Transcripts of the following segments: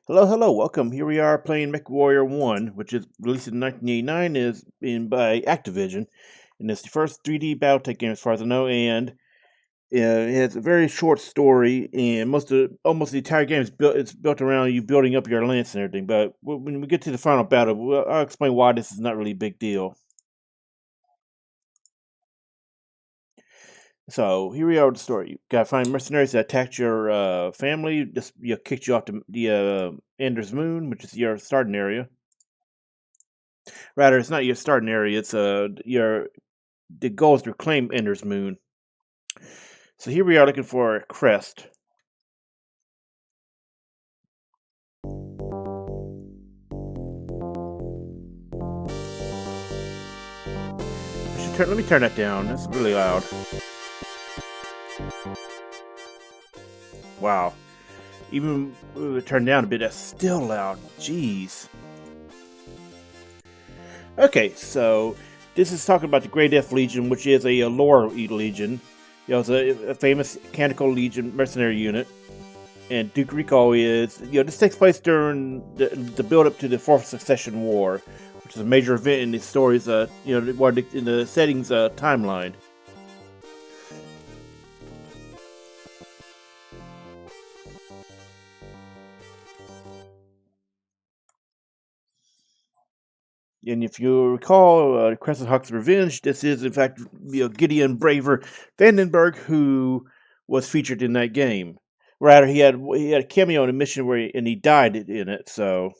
Hello, hello, welcome. Here we are playing MechWarrior 1, which is released in 1989, is in by Activision, and it's the first 3D Battletech game as far as I know, and it has a very short story, and almost the entire game is built around you building up your lance and everything. But when we get to the final battle, I'll explain why this is not really a big deal. So here we are with the story. You gotta find mercenaries that attacked your family, just kicked you off the Ender's Moon, which is your starting area. Rather, it's not your starting area. It's your the goal is to reclaim Ender's Moon. So here we are looking for a crest. Let me turn that down. That's really loud. Wow. Even turn down a bit, that's still loud. Jeez. Okay, so this is talking about the Grey Death Legion, which is a lore legion. It's a famous canonical legion mercenary unit. And Duke Rico is, this takes place during the build up to the Fourth Succession War, which is a major event in the story's, in the setting's timeline. And if you recall, Crescent Hawk's Revenge, this is in fact Gideon Braver Vandenberg who was featured in that game. Rather, he had a cameo in a mission where he died in it. So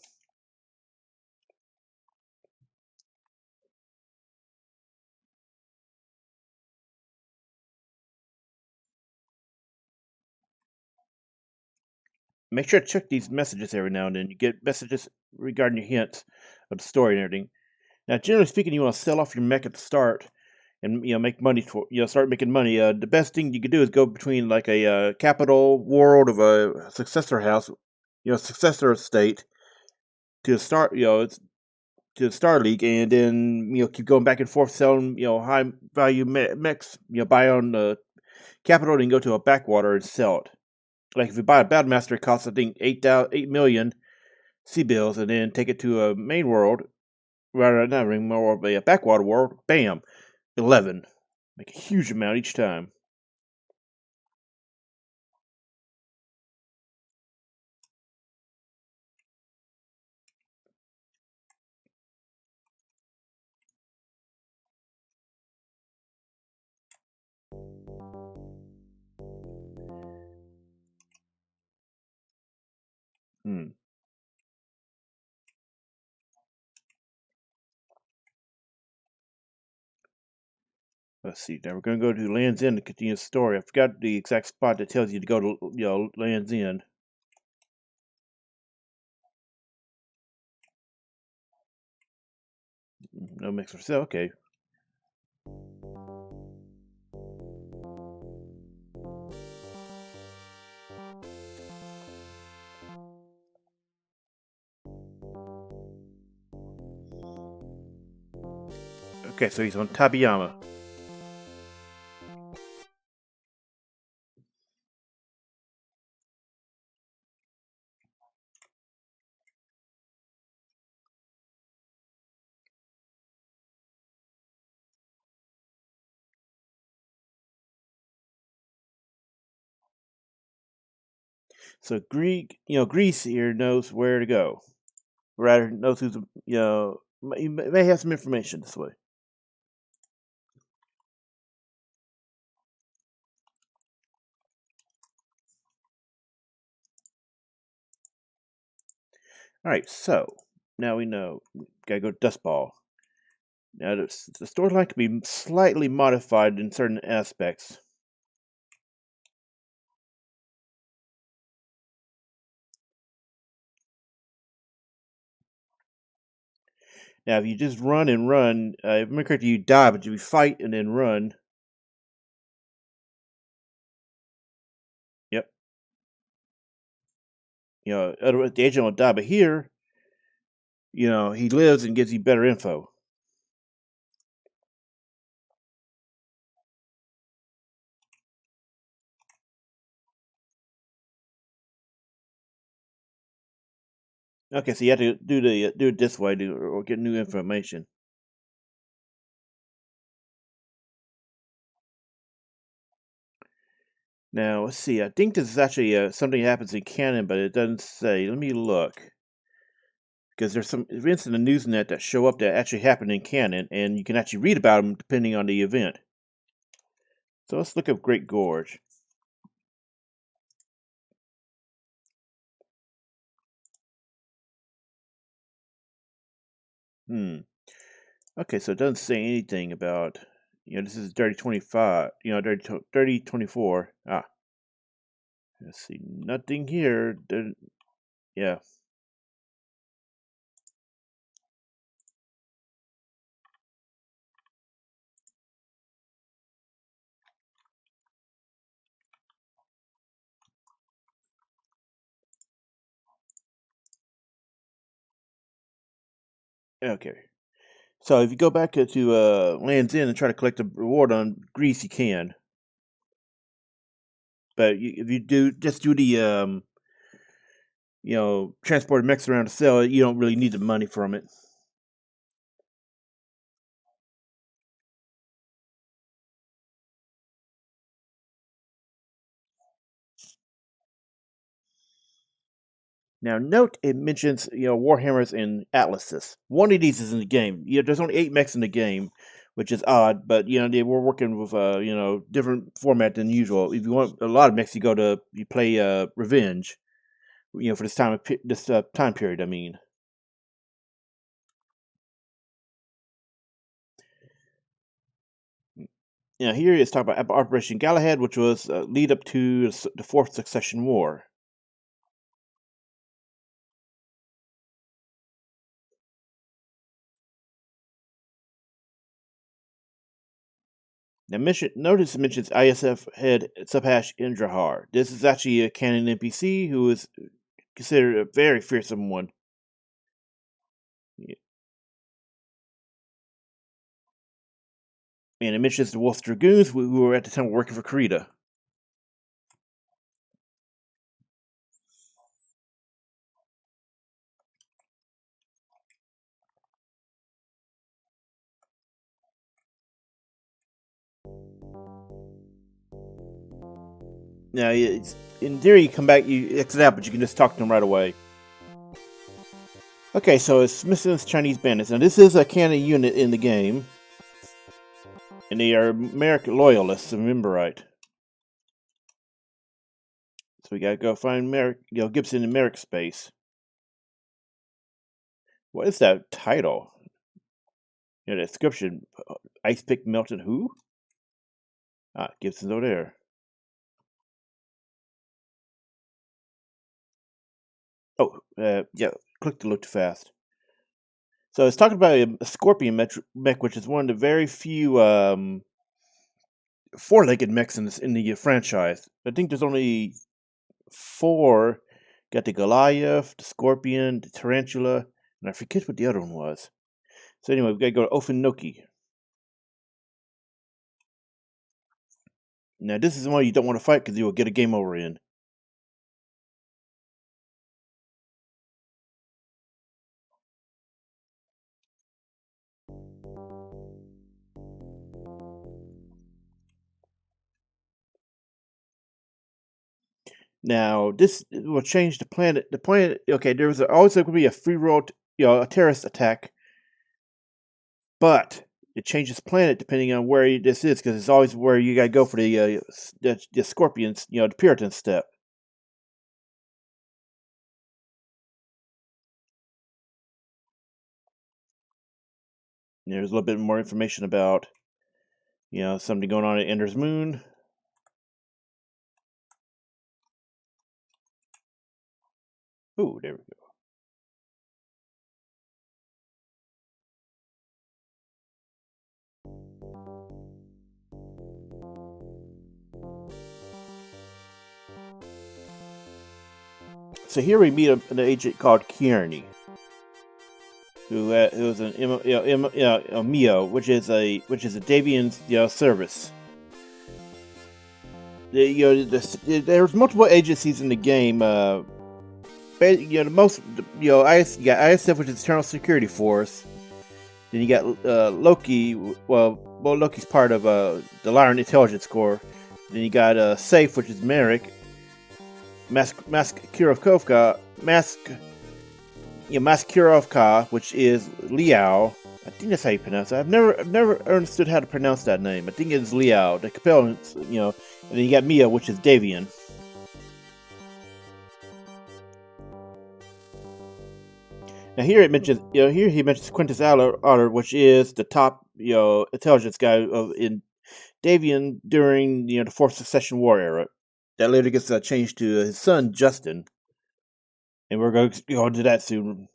make sure to check these messages every now and then. You get messages regarding your hints of the story and everything. Now, generally speaking, you want to sell off your mech at the start and make money for start making money. The best thing you could do is go between like a capital world of a successor house, successor estate to start it's to the Star League, and then keep going back and forth selling high value mechs. Buy on the capital and go to a backwater and sell it. Like if you buy a Battlemaster, it costs I think 8 million sea bills, and then take it to a main world, rather not main world, but a backwater world. Bam, 11. Make a huge amount each time. Hmm. Let's see. Now we're going to go to Land's End to continue the story. I forgot the exact spot that tells you to go to Land's End. No mix for sale. Okay. Okay, so he's on Tabiyama. So Greece here knows where to go. Rather knows who's he may have some information this way. All right, so now we know. Gotta go to Dust Ball. Now the storyline can be slightly modified in certain aspects. Now, if you just run and run, if I'm correct, you die, but if you fight and then run, yep, otherwise the agent will die. But here, he lives and gives you better info. Okay, so you have to do it this way or get new information. Now let's see. I think this is actually something that happens in canon, but it doesn't say. Let me look because there's some events in the Newsnet that show up that actually happen in canon, and you can actually read about them depending on the event. So let's look up Great Gorge. Hmm. Okay, so it doesn't say anything about, this is Dirty 25, Dirty 24. Ah, let's see, nothing here. Yeah, okay. So if you go back to Land's End and try to collect a reward on Greece, you can. But if you just do the, transport mechs around to sell it, you don't really need the money from it. Now, note it mentions Warhammers and Atlases. One of these is in the game. There's only 8 mechs in the game, which is odd. But they were working with different format than usual. If you want a lot of mechs, you play Revenge. For this time period. I mean. Here it's talking about Operation Galahad, which was lead up to the Fourth Succession War. Now, notice it mentions ISF head Subhash Indrahar. This is actually a canon NPC who is considered a very fearsome one. Yeah. And it mentions the Wolf Dragoons, who were at the time working for Karita. Now, in theory, you come back, you exit out, but you can just talk to them right away. Okay, so it's Smithson's Chinese Bandits. Now, this is a canon unit in the game, and they are American loyalists, if I remember right. So we gotta go find Gibson in Merrick space. What is that title? The description: Ice pick melted who? Ah, Gibson's over there. Oh, yeah. Click to look too fast. So it's talking about a Scorpion mech, which is one of the very few four-legged mechs in the franchise. I think there's only 4. Got the Goliath, the Scorpion, the Tarantula, and I forget what the other one was. So anyway, we gotta go to Ofinoki. Now this is the one you don't want to fight because you will get a game over in. Now this will change the planet. The planet, okay, there was always going to be a free roll, a terrorist attack, but it changes planet depending on where this is because it's always where you gotta go for the Scorpions, the Puritan step. There's a little bit more information about, something going on at Ender's Moon. Ooh, there we go. So here we meet an agent called Kearney, who is a Mio, which is a Davian service. There's multiple agencies in the game. the most, you got ISF, which is Internal Security Force. Then you got Loki. Well, Loki's part of the Lyran Intelligence Corps. Then you got Safe, which is Merrick. Maskirovka, Maskirovka, which is Liao. I think that's how you pronounce it. I've never understood how to pronounce that name. I think it's Liao. The Capellans, and then you got Mia, which is Davian. Now here it mentions, here he mentions Quintus Otter, which is the top, intelligence guy in Davian during, the Fourth Succession War era. That later gets changed to his son Justin, and we're going to go into that soon.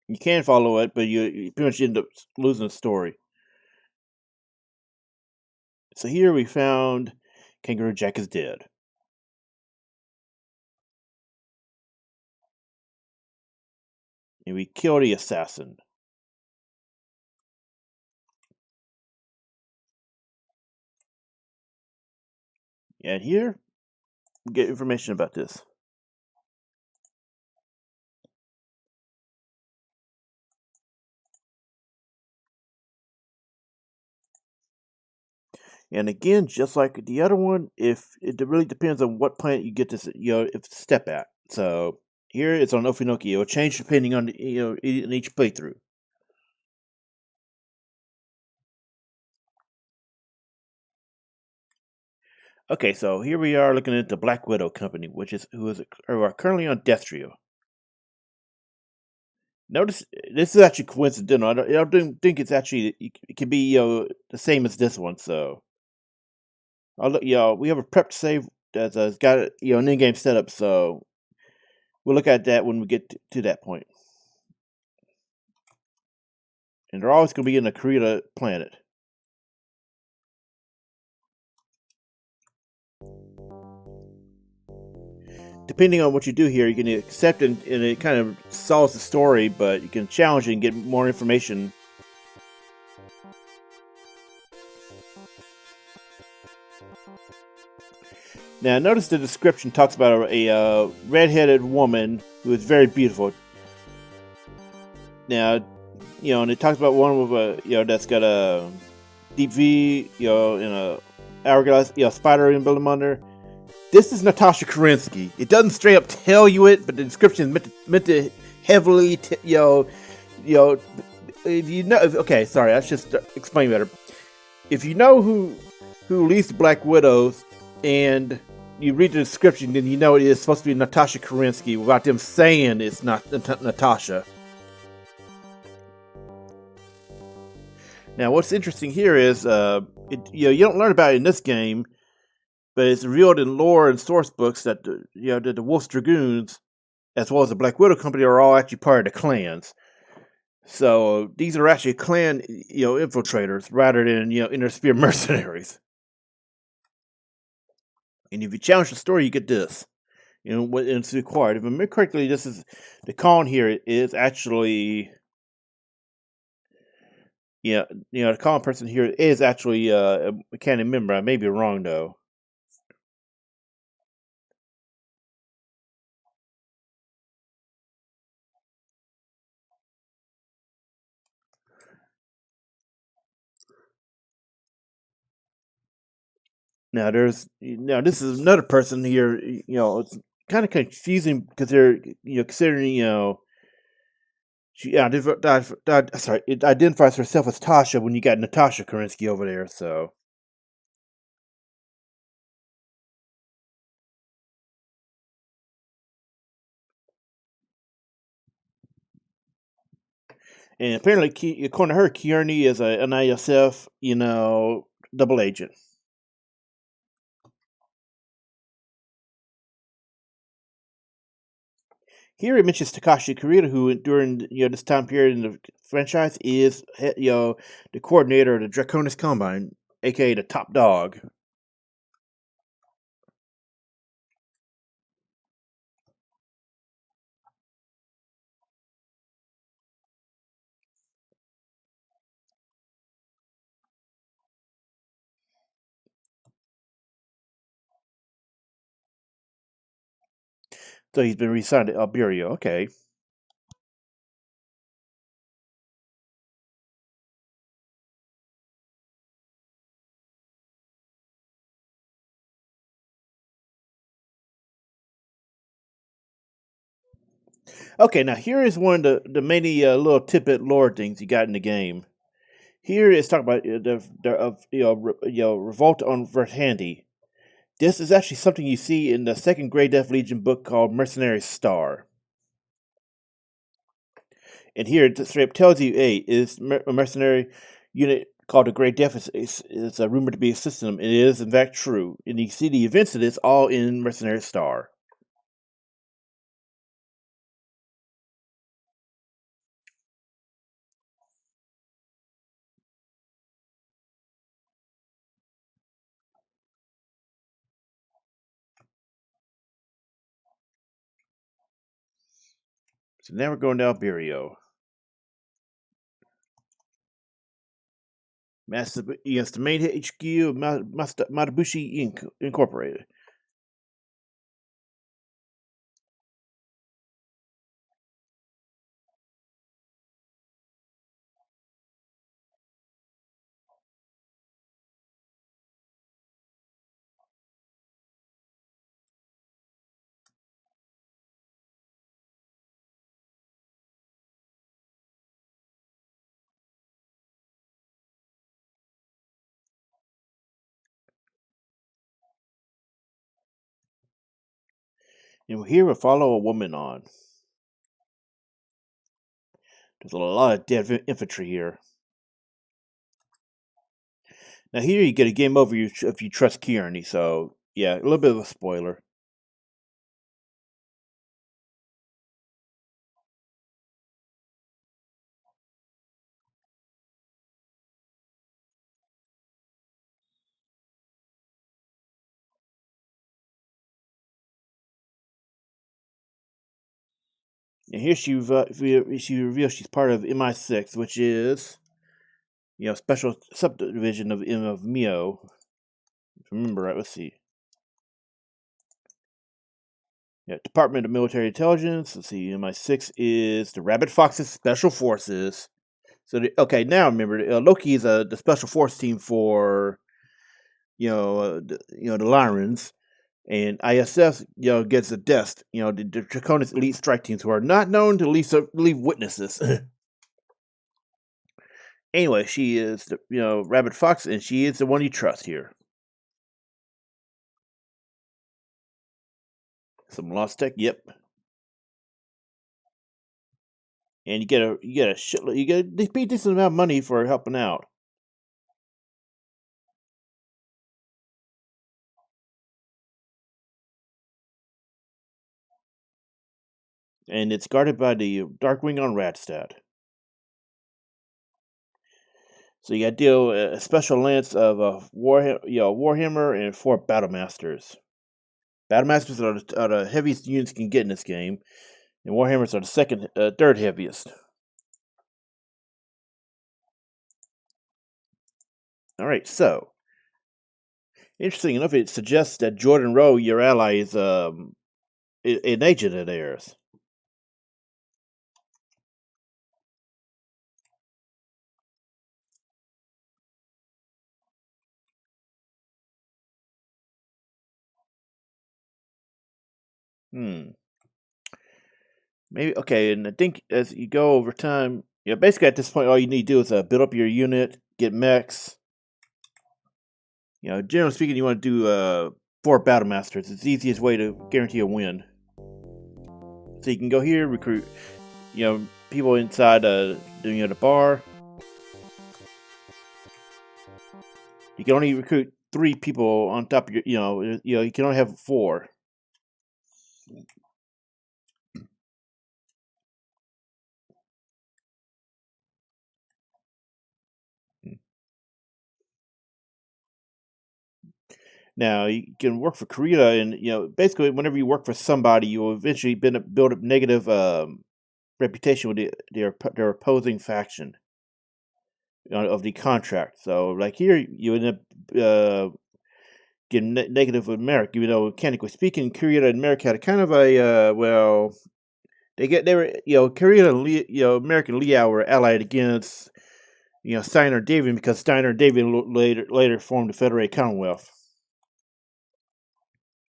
You can follow it, but you pretty much end up losing the story. So here we found Kangaroo Jack is dead. And we kill the assassin. And here we get information about this. And again, just like the other one, if it really depends on what planet you get this, if step at. So here it's on Okinoki. It will change depending on in each playthrough. Okay, so here we are looking at the Black Widow Company, who are currently on Death Trio. Notice this is actually coincidental. I don't think it's actually it can be the same as this one. So I'll look, we have a prep save that's got an in-game setup. So we'll look at that when we get to that point. And they're always going to be in the Korea planet. Depending on what you do here, you can accept and it kind of solves the story, but you can challenge it and get more information. Now, notice the description talks about a red-headed woman who is very beautiful. Now, and it talks about one with that's got a deep V, and a hourglass, spider emblem on there. This is Natasha Kerensky. It doesn't straight up tell you it, but the description is meant to heavily, if you know. Okay, sorry, I should explain better. If you know who leads the Black Widows, and you read the description, then you know it is supposed to be Natasha Kerensky without them saying it's not Natasha. Now, what's interesting here is, you don't learn about it in this game, but it's revealed in lore and source books that the Wolf's Dragoons, as well as the Black Widow Company, are all actually part of the clans. So these are actually clan, infiltrators rather than inner spear mercenaries. And if you challenge the story, you get this. What it's required. If I remember correctly, this is the con here is actually, the con person here is actually a canon member. I may be wrong though. Now this is another person here. It's kind of confusing because they're considering she it identifies herself as Tasha when you got Natasha Kerensky over there. So and apparently, according to her, Kearney is an ISF double agent. Here it mentions Takashi Kurita, who during this time period in the franchise is the coordinator of the Draconis Combine, aka the top dog. So he's been reassigned to Alberio. Okay. Okay, now here is one of the many little tidbit lore things you got in the game. Here it's talking about revolt on Vertandi. This is actually something you see in the second Grey Death Legion book called Mercenary Star. And here it straight up tells you, hey, is a mercenary unit called the Grey Death is rumored to be a system. It is in fact true, and you see the events of this all in Mercenary Star. So now we're going to Alberio. Master, yes, the main HQ of Matabushi Incorporated. And here we follow a woman on. There's a lot of dead infantry here. Now here you get a game over if you trust Kearney, so yeah, a little bit of a spoiler. And here she reveals she's part of MI6, which is special subdivision of Mio. If I remember right, let's see. Yeah, Department of Military Intelligence. Let's see, MI6 is the Rabbit Fox's Special Forces. So okay, now remember, Loki is the special force team for the Lyrans, and ISS gets the Dest, the Draconis elite strike teams who are not known to leave witnesses. Anyway, she is the Rabbit Fox, and she is the one you trust here. Some Lost Tech, yep. And you get a shitload, you get a pretty decent amount of money for helping out. And it's guarded by the Darkwing on Radstad. So you got to deal a special lance of Warhammer and 4 Battlemasters. Battlemasters are the heaviest units you can get in this game, and Warhammers are the third heaviest. All right, so interesting enough, it suggests that Jordan Rowe, your ally, is an agent of theirs. Hmm. Maybe okay, and I think as you go over time, basically at this point, all you need to do is build up your unit, get mechs. Generally speaking, you want to do 4 battle masters. It's the easiest way to guarantee a win. So you can go here, recruit, people inside the bar. You can only recruit 3 people on top of you can only have 4. Now you can work for Korea, and basically whenever you work for somebody, you will eventually build up negative reputation with their opposing faction of the contract. So like here, you end up getting negative with America. Even though mechanically speaking, Korea and America had a kind of a well, they were Korea and America and Liao were allied against Steiner and David because Steiner and David later formed the Federated Commonwealth.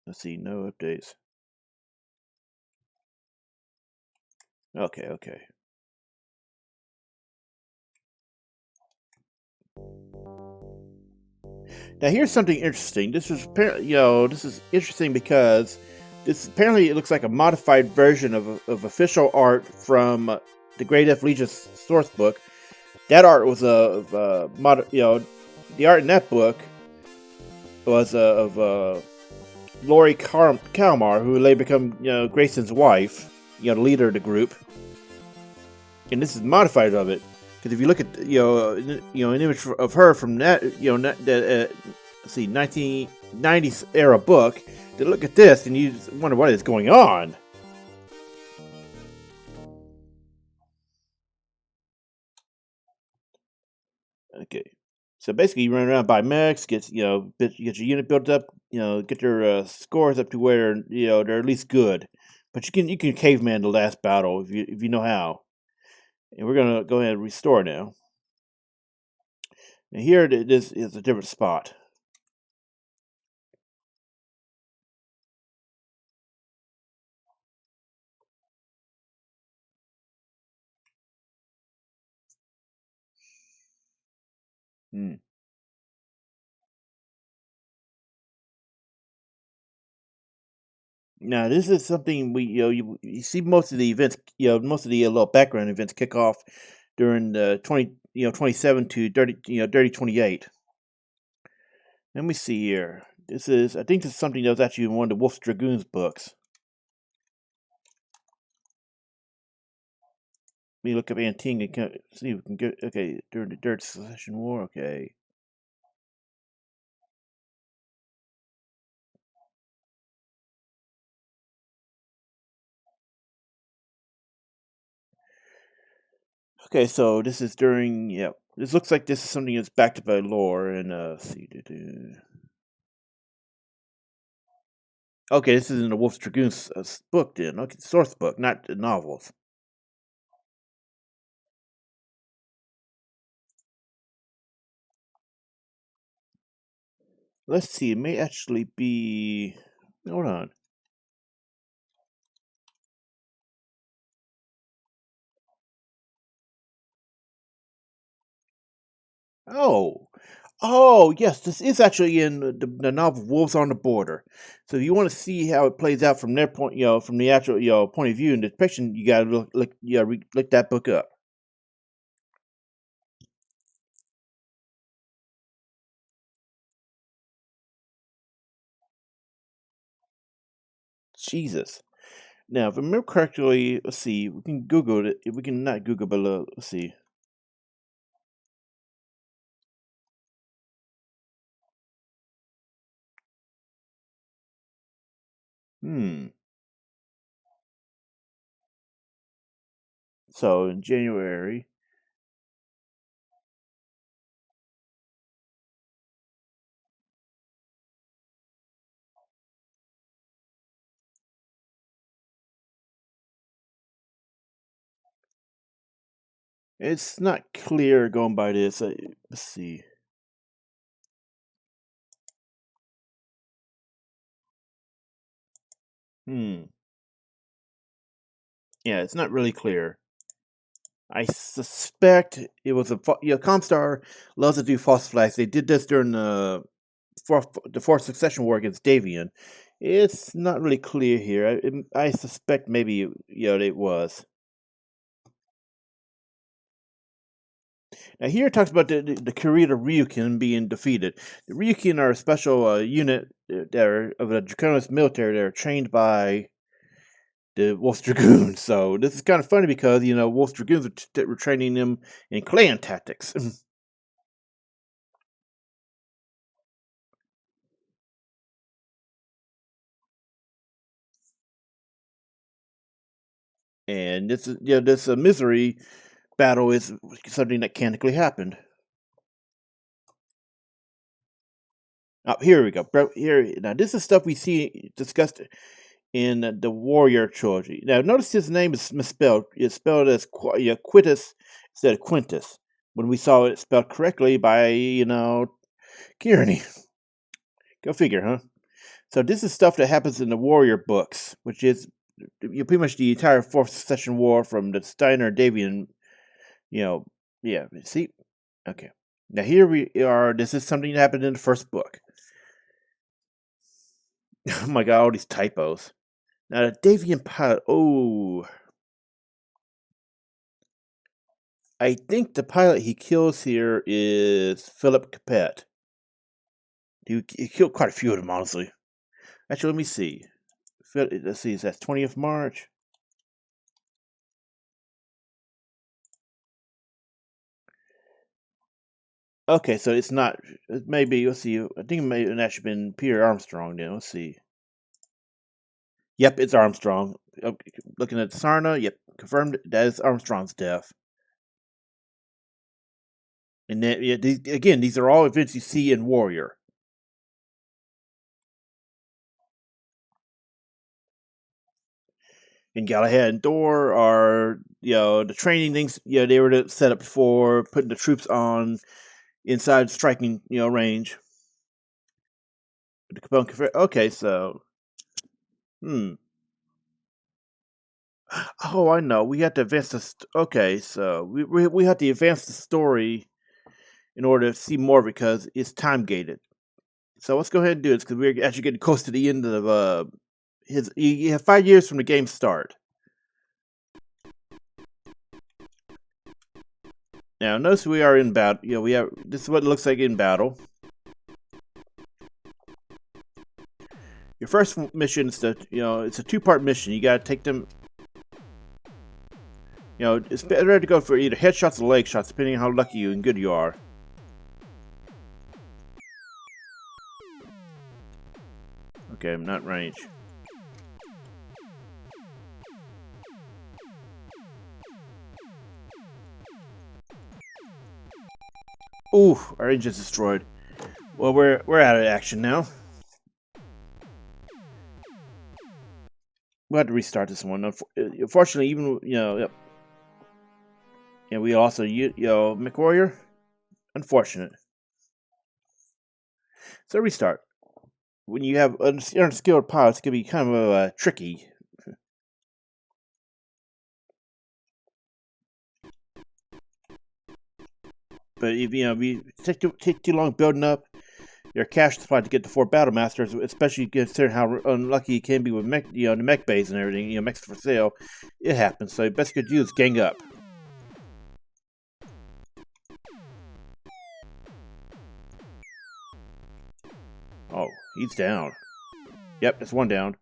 Let's see, no updates. Okay. Now here's something interesting. This is this is interesting because this apparently it looks like a modified version of official art from the Great F Legion's source book. That art was the art in that book was of Lori Kalmar, who later become Grayson's wife, the leader of the group, and this is modified of it. Because if you look at an image of her from that let's see 1990s era book, then look at this and you wonder what is going on. Okay, so basically you run around buy mechs, get your unit built up, get your scores up to where they're at least good. But you can caveman the last battle if you know how. And we're gonna go ahead and restore now. And here this is a different spot. Hmm. Now this is something we you see most of the events most of the little background events kick off during the 27 to 30 3028. Let me see here. I think this is something that was actually in one of the Wolf's Dragoons books. Let me look up Anting and see if we can get during the Dirt Succession War. Okay. Okay, so this is during this looks like this is something that's backed up by lore and see. Okay, this is in the Wolf's Dragoons book then. Okay, source book, not the novels. Let's see, it may actually be. Hold on. Oh, yes, this is actually in the novel Wolves on the Border. So if you want to see how it plays out from their point, from the actual point of view and the depiction, you gotta look that book up. Jesus. Now, if I remember correctly, let's see, we can Google it. If we can not Google, but let's see. Hmm. So in January, it's not clear going by this. Let's see. Hmm. Yeah, it's not really clear. I suspect it was Comstar loves to do false flags. They did this during fourth succession war against Davian. It's not really clear here. I suspect maybe it was. Now here it talks about the Kurita Ryukin being defeated. The Ryukin are a special unit that are of the Draconis military that are trained by the Wolf Dragoons. So this is kind of funny because Wolf Dragoons were training them in clan tactics. And this is this misery battle is something that canonically happened. Oh, here we go. Here now, this is stuff we see discussed in the Warrior trilogy. Now, notice his name is misspelled. It's spelled as Quintus instead of Quintus. When we saw it spelled correctly by Kearney. Go figure, huh? So this is stuff that happens in the Warrior books, which is pretty much the entire Fourth Secession War from the Steiner Davian. Yeah. See, okay. Now here we are. This is something that happened in the first book. Oh my god, all these typos. Now the Davian pilot. Oh, I think the pilot he kills here is Philip Capet. He killed quite a few of them, honestly. Actually, let me see. Let's see. That's 20th March. Okay, so it's not. Maybe let's see. I think it may have actually been Peter Armstrong. Then let's see. Yep, it's Armstrong. Looking at Sarna, yep, confirmed that is Armstrong's death. And then, yeah, these are all events you see in Warrior. And Galahad and Thor are, the training things, they were set up for putting the troops on inside striking, range. Okay, so, Oh, I know. We have to advance this. Okay, so we have to advance the story in order to see more because it's time gated. So let's go ahead and do this because we're actually getting close to the end of his. You have 5 years from the game start. Now notice we are in battle. We have this is what it looks like in battle. Your first mission is it's a two-part mission. You got to take them. It's better to go for either headshots or leg shots, depending on how lucky and good you are. Okay, I'm not range. Ooh, our engine's destroyed. Well, we're out of action now. We'll have to restart this one. Unfortunately, even yep. And we also MechWarrior. Unfortunate. So restart. When you have unskilled pilots, it can be kind of tricky. But if we take too long building up your cash supply to get the 4 battle masters, especially considering how unlucky it can be with mech, the mech bays and everything, mechs for sale, it happens. So the best you could do is gang up. Oh, he's down. Yep, that's one down.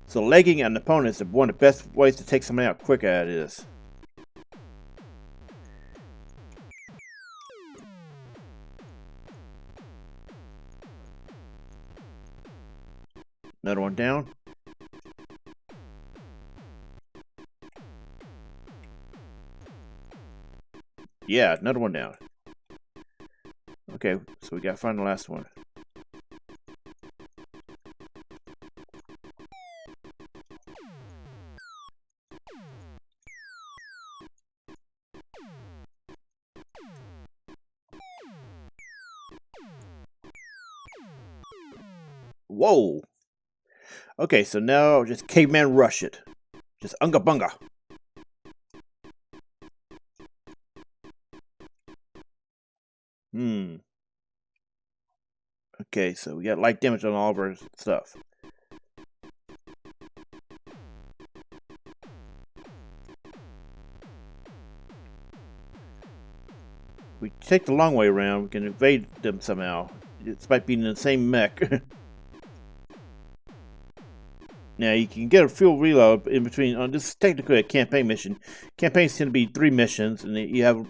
So legging an opponent is one of the best ways to take somebody out quick at this. Another one down. Yeah, another one down. Okay, so we gotta find the last one. Whoa! Okay, so now just caveman rush it. Just unga bunga. Okay, so we got light damage on all of our stuff. We take the long way around, we can evade them somehow. Despite being in the same mech. Now you can get a fuel reload in between. This is technically a campaign mission. Campaigns tend to be 3 missions, and you have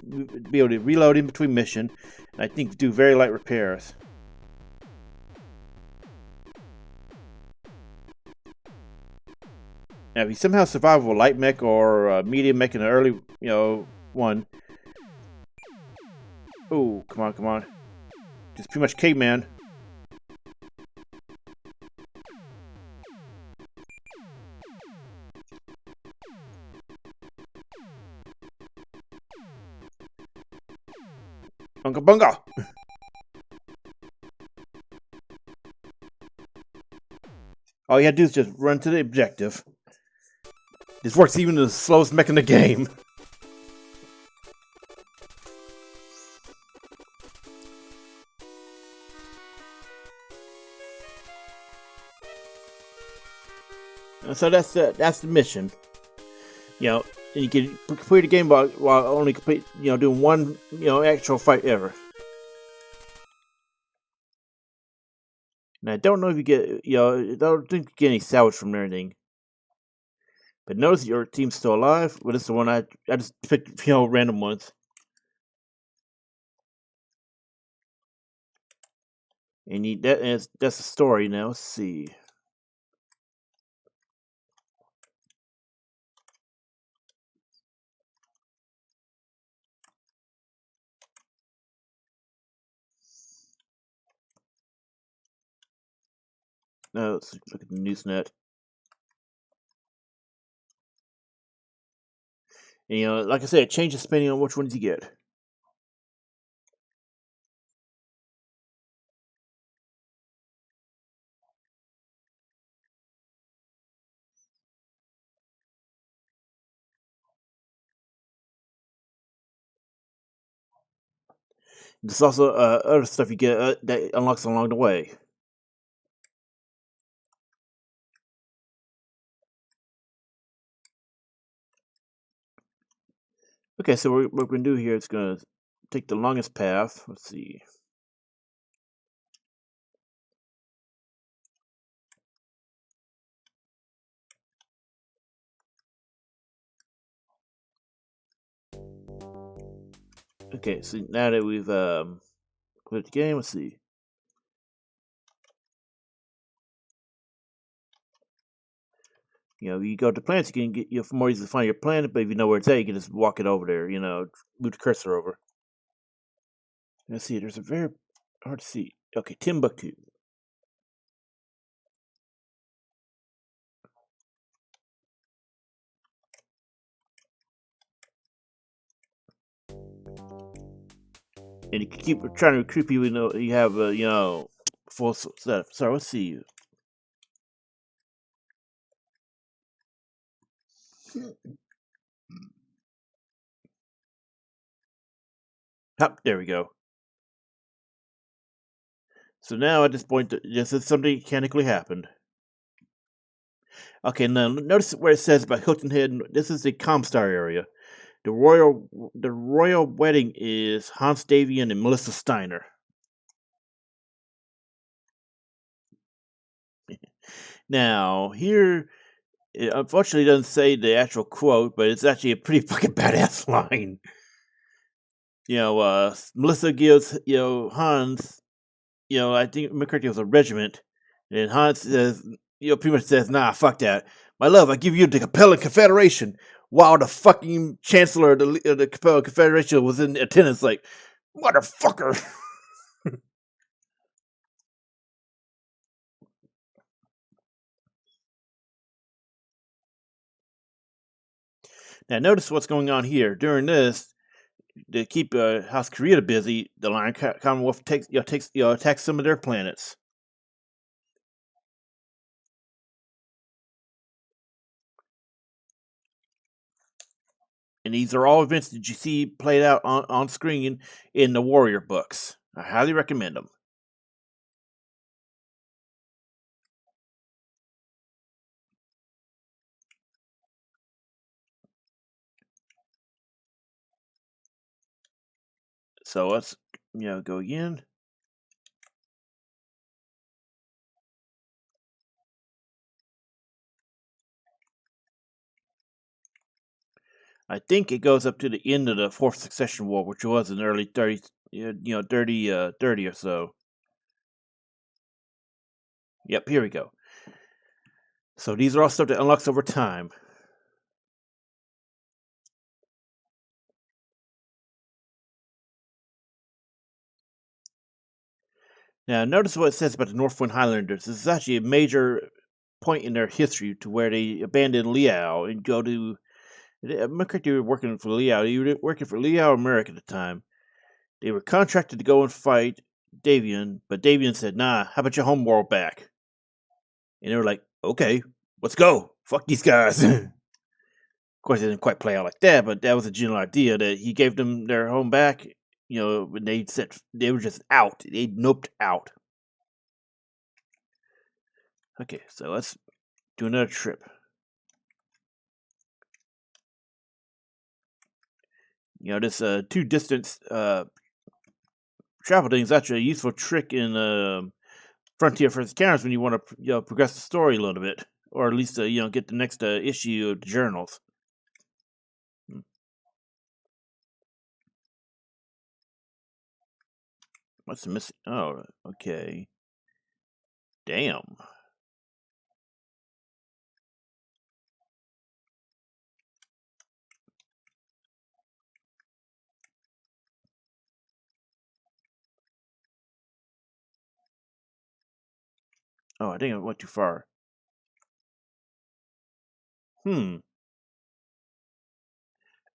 be able to reload in between mission. And I think do very light repairs. Now, if you somehow survive with a light mech or medium mech in an early, one. Oh, come on. Just pretty much caveman. bunga! All you have to do is just run to the objective. This works even the slowest mech in the game. So that's the mission. You know, and you can complete the game while only doing one actual fight ever. And I don't know if you get I don't think you get any salvage from anything. But notice your team's still alive. Well, this is the one I just picked random ones. And that's the story now. Let's see. Now let's look at the Newsnet. And, like I said, it changes depending on which ones you get. There's also other stuff you get that unlocks along the way. Okay, so what we're going to do here is going to take the longest path. Let's see. Okay, so now that we've quit the game, let's see. You go to planets, you can get more easily find your planet, but if you know where it's at, you can just walk it over there. Move the cursor over. Let's see. There's a very hard to see. Okay, Timbuktu. And you can keep trying to recruit people. You have full stuff. Sorry, let's see you. Hop, there we go. So now at this point, just something mechanically happened. Okay, now notice where it says about Hilton Head. This is the Comstar area. The royal wedding is Hans Davian and Melissa Steiner. Now here, it unfortunately doesn't say the actual quote, but it's actually a pretty fucking badass line. Melissa gives Hans, I think McCarthy was a regiment, and Hans says, pretty much says, "Nah, fuck that, my love. I give you the Capella Confederation." While the fucking Chancellor of the Capella Confederation was in attendance, like, motherfucker. Now, notice what's going on here. During this, to keep House Korea busy, the Lion Commonwealth attacks some of their planets. And these are all events that you see played out on screen in the Warrior books. I highly recommend them. So let's go again. I think it goes up to the end of the Fourth Succession War, which was in the early 30s, 30 or so. Yep, here we go. So these are all stuff that unlocks over time. Now, notice what it says about the Northwind Highlanders. This is actually a major point in their history to where they abandoned Liao and go to. I'm not correct, you were working for Liao. You were working for Liao America at the time. They were contracted to go and fight Davian, but Davian said, "Nah, how about your homeworld back?" And they were like, "Okay, let's go. Fuck these guys." Of course, it didn't quite play out like that, but that was the general idea that he gave them their home back. When they said they were just out, they noped out. Okay, so let's do another trip. This two distance travel thing is actually a useful trick in Frontier First Encounters when you want to progress the story a little bit, or at least get the next issue of the journals. What's missing? Oh, okay. Damn. Oh, I think I went too far. Hmm.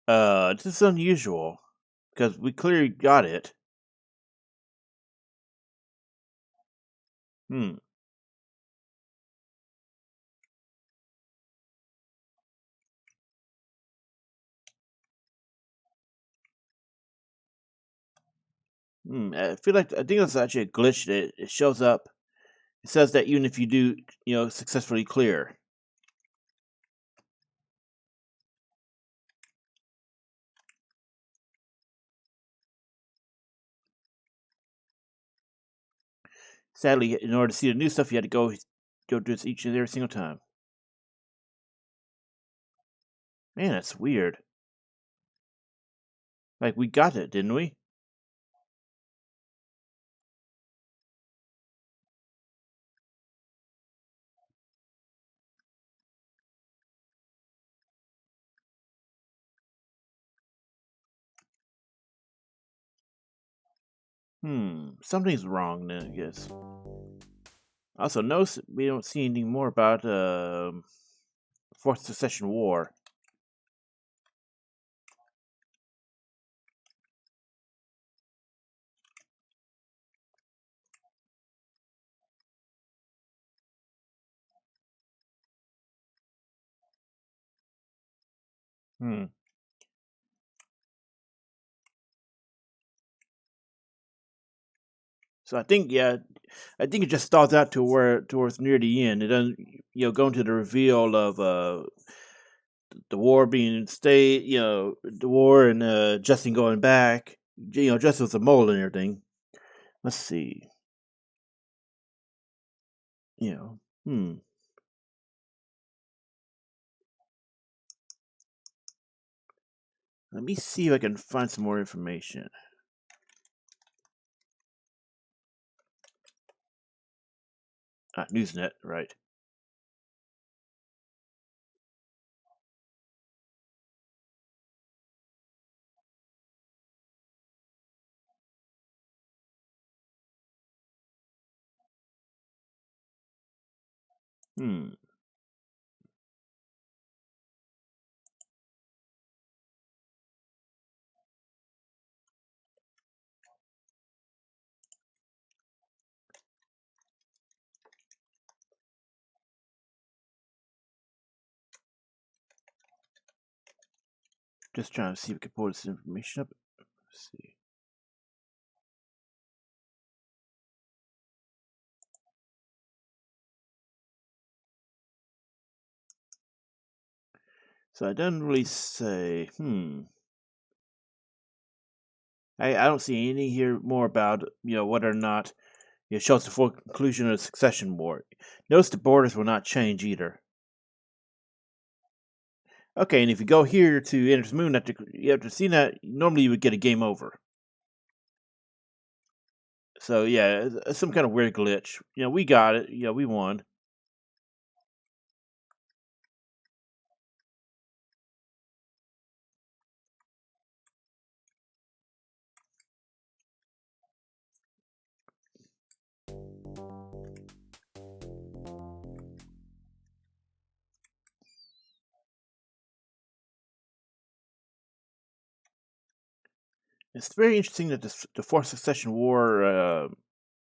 This is unusual because we clearly got it. Hmm. I feel like I think it's actually a glitch that it shows up. It says that even if you do, successfully clear. Sadly, in order to see the new stuff, you had to go do this each and every single time. Man, that's weird. Like we got it, didn't we? Something's wrong then, I guess. Also, notice we don't see anything more about Fourth Secession War. Hmm. So I think, I think it just stalls out to where towards near the end. It doesn't, go into the reveal of the war being stayed, the war and Justin going back. Justin was a mole and everything. Let's see. You know, hmm. Let me see if I can find some more information. Newsnet, right? Hmm. Just trying to see if we can pull this information up. Let's see. So I don't really say. I don't see any here more about whether or not it shows the full conclusion of the succession war. Notice the borders will not change either. Okay, and if you go here to Ender's Moon, after seeing that, normally you would get a game over. So yeah, it's some kind of weird glitch. We got it. We won. It's very interesting that the Fourth Succession War,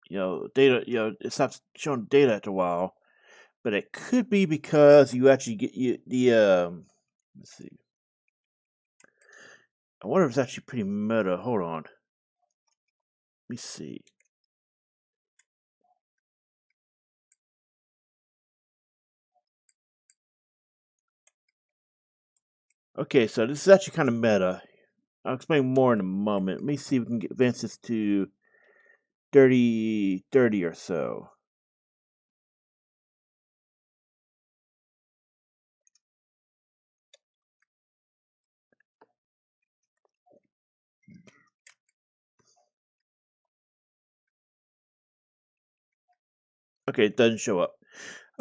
data, it stops showing data after a while, but it could be because you actually get let's see. I wonder if it's actually pretty meta. Hold on. Let me see. Okay, so this is actually kind of meta. I'll explain more in a moment. Let me see if we can advance this to 30 or so. Okay, it doesn't show up.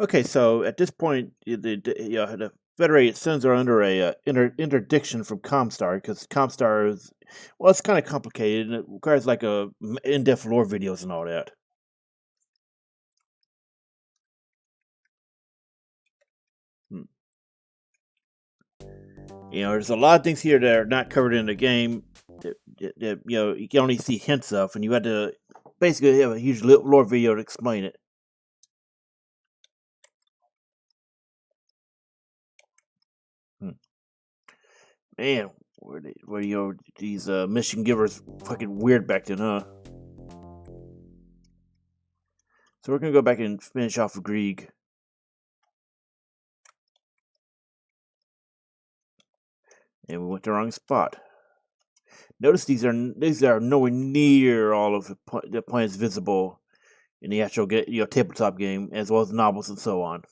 Okay, so at this point, the Federated Sons are under a interdiction from Comstar because Comstar is, well, it's kind of complicated and it requires like in-depth lore videos and all that. Hmm. There's a lot of things here that are not covered in the game that you can only see hints of, and you had to basically have a huge lore video to explain it. Hmm. Man, were these mission givers fucking weird back then, huh? So we're gonna go back and finish off with Grieg. And we went the wrong spot. Notice these are nowhere near all of the planets visible in the actual tabletop game, as well as novels and so on.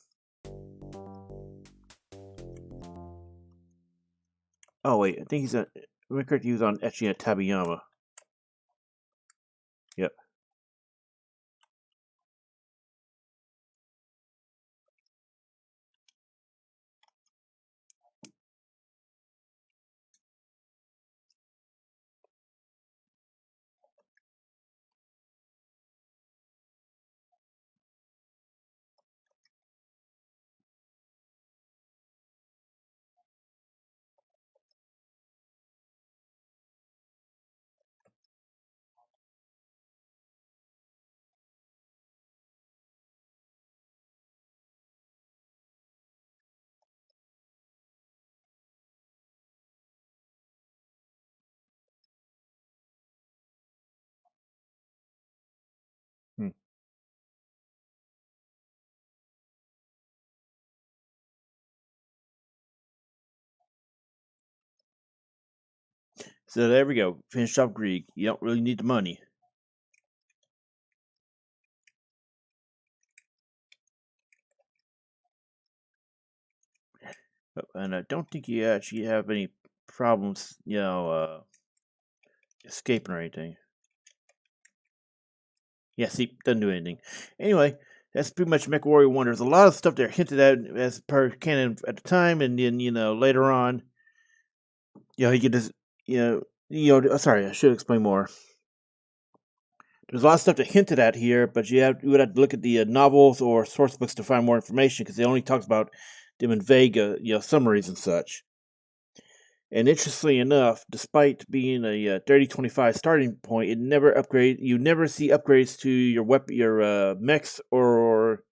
Oh wait, I think I'm correct. He was on actually at Tabiyama. Yep. Hmm. So there we go. Finished off Grieg. You don't really need the money. And I don't think you actually have any problems, escaping or anything. Yeah, see, doesn't do anything. Anyway, that's pretty much MechWarrior 1. There's a lot of stuff there hinted at as per canon at the time, and then, later on, you get this, sorry, I should explain more. There's a lot of stuff that hinted at here, but you would have to look at the novels or source books to find more information because they only talks about them in vague, summaries and such. And interestingly enough, despite being a 3025 starting point, it never upgrade. You never see upgrades to your mechs or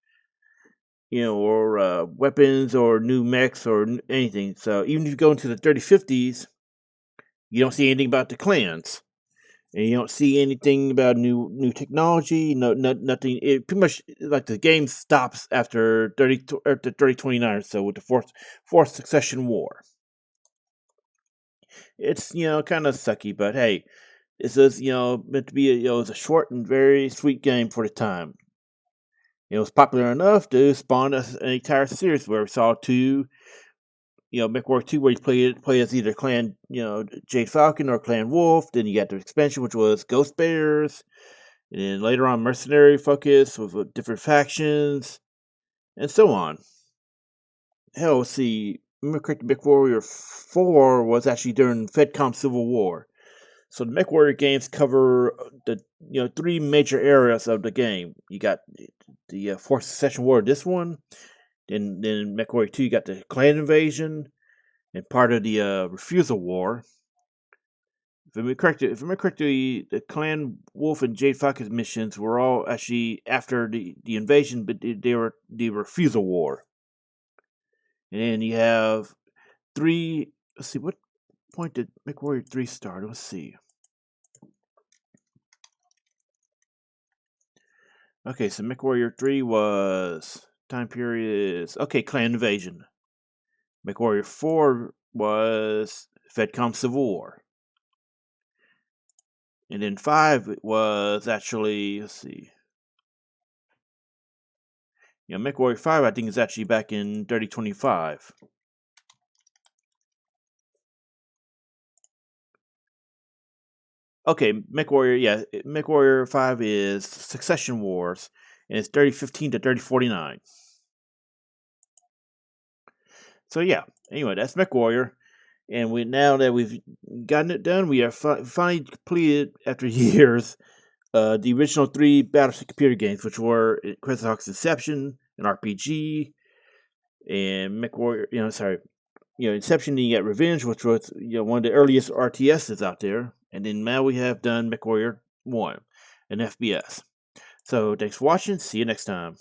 weapons or new mechs or anything. So even if you go into the 3050s, you don't see anything about the clans, and you don't see anything about new technology. Nothing. It pretty much like the game stops after 3029 or so with the fourth succession war. It's kind of sucky, but hey, this is meant to be it's a short and very sweet game for the time. It was popular enough to spawn an entire series where we saw two, MechWarrior 2, where you play as either Clan, Jade Falcon or Clan Wolf. Then you got the expansion, which was Ghost Bears. And then later on, Mercenary Focus with different factions, and so on. Hell, let's see. Remember correctly, MechWarrior 4 was actually during FedCom Civil War. So the MechWarrior games cover the three major areas of the game. You got the Fourth Succession War, this one. Then MechWarrior 2, you got the Clan Invasion and part of the Refusal War. If I'm correct, the Clan Wolf and Jade Falcon missions were all actually after the invasion, but they were the refusal war. And then you have three. Let's see, what point did MechWarrior 3 start? Let's see. Okay, so MechWarrior 3 was time period is okay, Clan Invasion. MechWarrior 4 was FedCom Civil War. And then 5 was actually, let's see. Yeah, MechWarrior 5 I think is actually back in 3025. Okay, MechWarrior 5 is Succession Wars, and it's 3015 to 3049. So yeah, anyway, that's MechWarrior. And now that we've gotten it done, we are finally completed after years the original 3 Battleship computer games, which were Crescent Hawk's Inception, an RPG, and MechWarrior. Inception. You got Revenge, which was one of the earliest RTSs out there, and then now we have done MechWarrior 1, an FBS. So thanks for watching. See you next time.